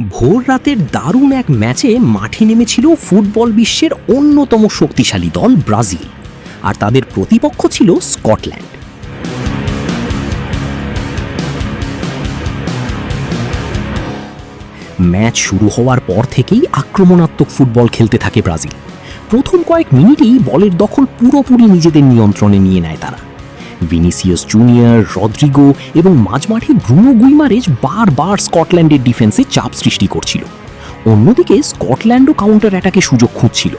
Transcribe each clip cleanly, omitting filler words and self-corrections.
ভোর রাতের দারুণ এক ম্যাচে মাঠে নেমেছিল ফুটবল বিশ্বের অন্যতম শক্তিশালী দল ব্রাজিল, আর তাদের প্রতিপক্ষ ছিল স্কটল্যান্ড। ম্যাচ শুরু হওয়ার পর থেকেই আক্রমণাত্মক ফুটবল খেলতে থাকে ব্রাজিল। প্রথম কয়েক মিনিটেই বলের দখল পুরোপুরি নিজেদের নিয়ন্ত্রণে নিয়ে নেয় তারা। ভিনিসিয়াস জুনিয়র, রদ্রিগো এবং মাঝমাঠে ব্রুনো গুইমারেজ বারবার স্কটল্যান্ডের ডিফেন্সে চাপ সৃষ্টি করছিল। অন্যদিকে স্কটল্যান্ডও কাউন্টার অ্যাটাকে সুযোগ খুঁজছিল।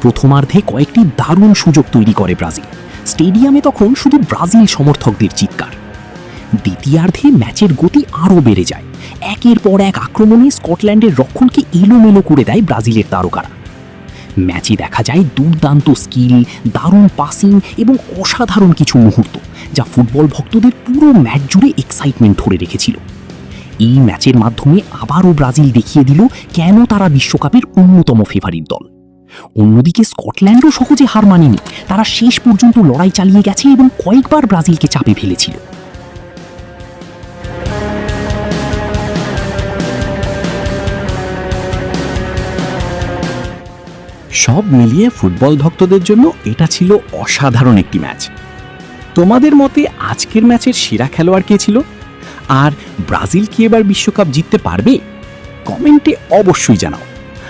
প্রথমার্ধে কয়েকটি দারুণ সুযোগ তৈরি করে ব্রাজিল। স্টেডিয়ামে তখন শুধু ব্রাজিল সমর্থকদের চিৎকার। দ্বিতীয়ার্ধে ম্যাচের গতি আরও বেড়ে যায়। একের পর এক আক্রমণে স্কটল্যান্ডের রক্ষণকে এলোমেলো করে দেয় ব্রাজিলের তারকারা। ম্যাচে দেখা যায় দুর্দান্ত স্কিল, দারুণ পাসিং এবং অসাধারণ কিছু মুহূর্ত, যা ফুটবল ভক্তদের পুরো ম্যাচ জুড়ে এক্সাইটমেন্ট ধরে রেখেছিল। এই ম্যাচের মাধ্যমে আবারও ব্রাজিল দেখিয়ে দিল কেন তারা বিশ্বকাপের অন্যতম ফেভারিট দল। অন্যদিকে স্কটল্যান্ডও সহজে হার মানেনি। তারা শেষ পর্যন্ত লড়াই চালিয়ে গেছে এবং কয়েকবার ব্রাজিলকে চাপে ফেলেছিল। সব মিলিয়ে ফুটবল ভক্তদের জন্য এটা ছিল অসাধারণ একটি ম্যাচ। তোমাদের মতে আজকের ম্যাচের সেরা খেলোয়াড় কে ছিল? আর ব্রাজিল কি এবার বিশ্বকাপ জিততে পারবে? কমেন্টে অবশ্যই জানাও।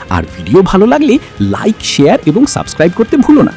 আর ভিডিও ভালো লাগলে লাইক, শেয়ার এবং সাবস্ক্রাইব করতে ভুলো না।